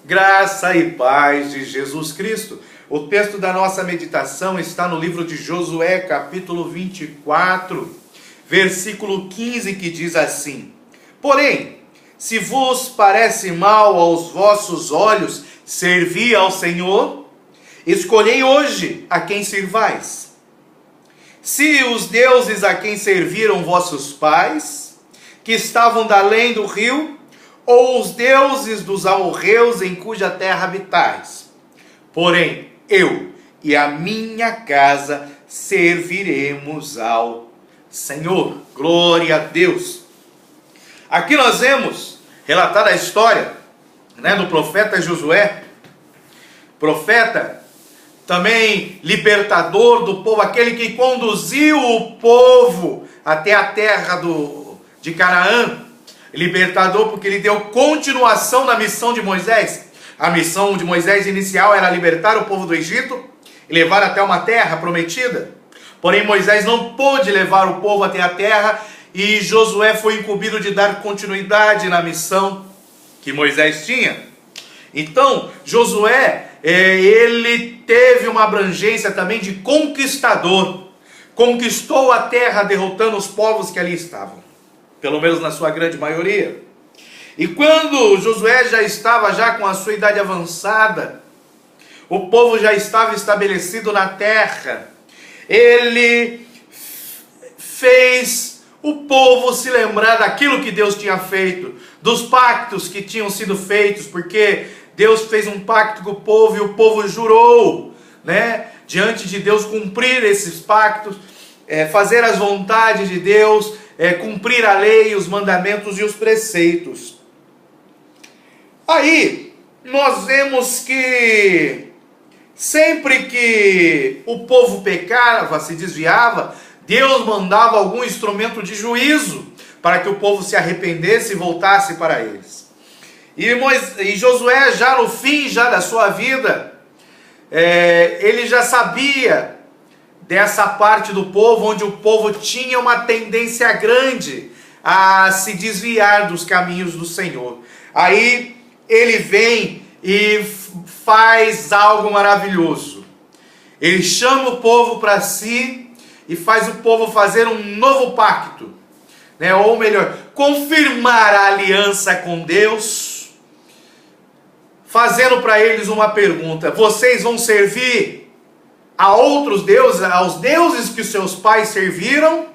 Graça e paz de Jesus Cristo. O texto da nossa meditação está no livro de Josué, capítulo 24, versículo 15, que diz assim: Porém, se vos parece mal aos vossos olhos servir ao Senhor, escolhei hoje a quem sirvais. Se os deuses a quem serviram vossos pais, que estavam da além do rio, ou os deuses dos amorreus em cuja terra habitais. Porém, eu e a minha casa serviremos ao Senhor. Glória a Deus. Aqui nós vemos relatada a história, do profeta Josué, profeta, também libertador do povo, aquele que conduziu o povo até a terra de Canaã. Libertador porque ele deu continuação na missão de Moisés. A missão de Moisés inicial era libertar o povo do Egito e levar até uma terra prometida. Porém, Moisés não pôde levar o povo até a terra e Josué foi incumbido de dar continuidade na missão que Moisés tinha. Então, Josué, ele teve uma abrangência também de conquistador. Conquistou a terra derrotando os povos que ali estavam, pelo menos na sua grande maioria. E quando Josué já estava com a sua idade avançada, o povo já estava estabelecido na terra, ele fez o povo se lembrar daquilo que Deus tinha feito, dos pactos que tinham sido feitos, porque Deus fez um pacto com o povo e o povo jurou, diante de Deus, cumprir esses pactos, fazer as vontades de Deus, cumprir a lei, os mandamentos e os preceitos. Aí, nós vemos que sempre que o povo pecava, se desviava, Deus mandava algum instrumento de juízo para que o povo se arrependesse e voltasse para eles. E Josué, já no fim da sua vida, ele já sabia dessa parte do povo, onde o povo tinha uma tendência grande a se desviar dos caminhos do Senhor. Aí ele vem e faz algo maravilhoso. Ele chama o povo para si e faz o povo fazer um novo pacto, ou melhor, confirmar a aliança com Deus, fazendo para eles uma pergunta: vocês vão servir a outros deuses, aos deuses que os seus pais serviram,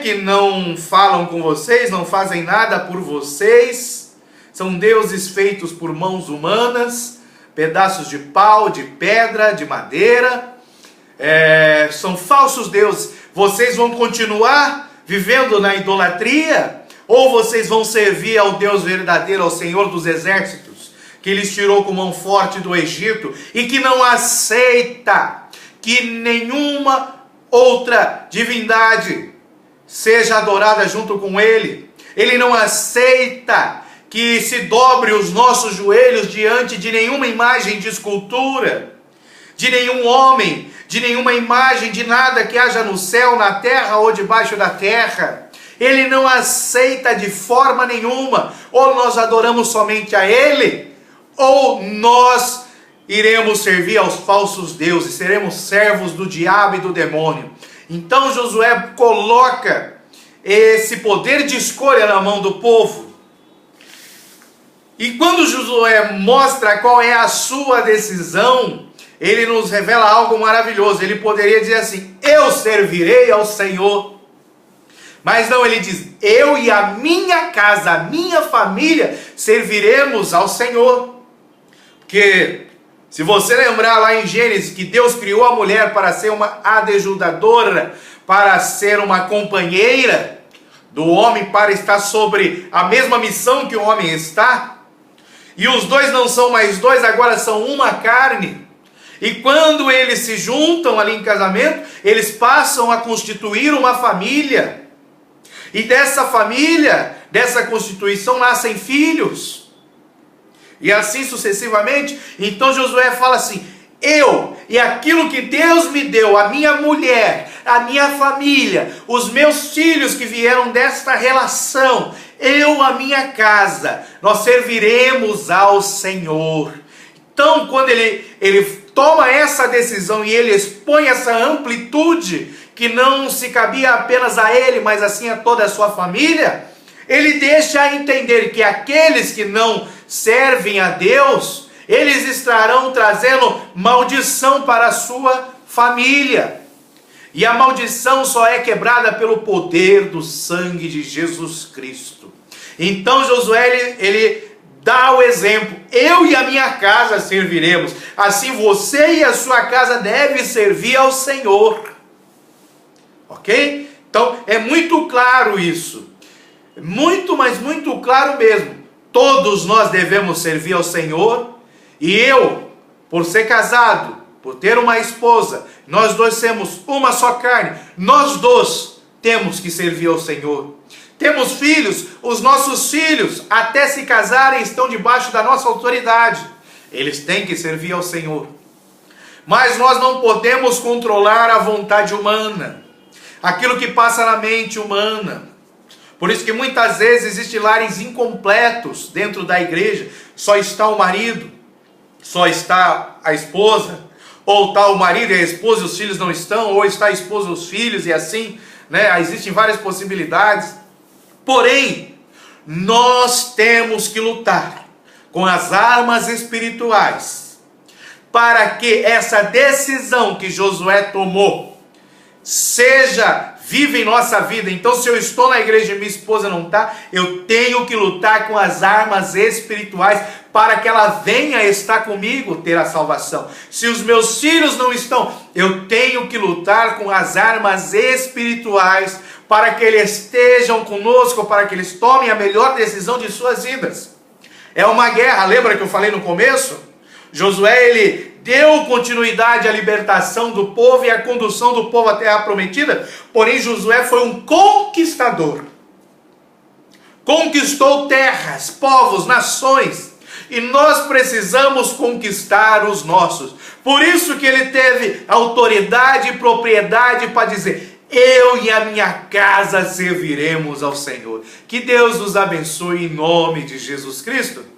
que não falam com vocês, não fazem nada por vocês, são deuses feitos por mãos humanas, pedaços de pau, de pedra, de madeira, são falsos deuses. Vocês vão continuar vivendo na idolatria, ou vocês vão servir ao Deus verdadeiro, ao Senhor dos exércitos, que lhes tirou com mão forte do Egito, e que não aceita que nenhuma outra divindade seja adorada junto com ele. Ele não aceita que se dobre os nossos joelhos diante de nenhuma imagem de escultura, de nenhum homem, de nenhuma imagem de nada que haja no céu, na terra ou debaixo da terra. Ele não aceita de forma nenhuma. Ou nós adoramos somente a ele, ou nós iremos servir aos falsos deuses, seremos servos do diabo e do demônio. Então Josué coloca esse poder de escolha na mão do povo. E quando Josué mostra qual é a sua decisão, ele nos revela algo maravilhoso. Ele poderia dizer assim: eu servirei ao Senhor. Mas não, ele diz: eu e a minha casa, a minha família, serviremos ao Senhor. Porque se você lembrar lá em Gênesis, que Deus criou a mulher para ser uma adjudadora, para ser uma companheira do homem, para estar sobre a mesma missão que o homem está, e os dois não são mais dois, agora são uma carne. E quando eles se juntam ali em casamento, eles passam a constituir uma família. E dessa família, dessa constituição, nascem filhos. E assim sucessivamente. Então Josué fala assim: eu e aquilo que Deus me deu, a minha mulher, a minha família, os meus filhos que vieram desta relação, eu, a minha casa, nós serviremos ao Senhor. Então, quando ele toma essa decisão e ele expõe essa amplitude, que não se cabia apenas a ele, mas assim a toda a sua família, ele deixa a entender que aqueles que não servem a Deus, eles estarão trazendo maldição para a sua família. E a maldição só é quebrada pelo poder do sangue de Jesus Cristo. Então Josué, ele dá o exemplo: eu e a minha casa serviremos. Assim você e a sua casa devem servir ao Senhor. Ok? Então é muito claro isso. Muito, mas muito claro mesmo. Todos nós devemos servir ao Senhor. E eu, por ser casado, por ter uma esposa, nós dois temos uma só carne, nós dois temos que servir ao Senhor. Temos filhos, os nossos filhos, até se casarem, estão debaixo da nossa autoridade. Eles têm que servir ao Senhor. Mas nós não podemos controlar a vontade humana, aquilo que passa na mente humana. Por isso que muitas vezes existem lares incompletos dentro da igreja. Só está o marido, só está a esposa, ou está o marido e a esposa e os filhos não estão, ou está a esposa e os filhos, e assim, né? Existem várias possibilidades. Porém, nós temos que lutar com as armas espirituais, para que essa decisão que Josué tomou seja viva em nossa vida. Então, se eu estou na igreja e minha esposa não está, eu tenho que lutar com as armas espirituais para que ela venha estar comigo, ter a salvação. Se os meus filhos não estão, eu tenho que lutar com as armas espirituais para que eles estejam conosco, para que eles tomem a melhor decisão de suas vidas. É uma guerra, lembra que eu falei no começo? Josué, ele deu continuidade à libertação do povo e à condução do povo à terra prometida, porém Josué foi um conquistador. Conquistou terras, povos, nações, e nós precisamos conquistar os nossos. Por isso que ele teve autoridade e propriedade para dizer: eu e a minha casa serviremos ao Senhor. Que Deus nos abençoe em nome de Jesus Cristo.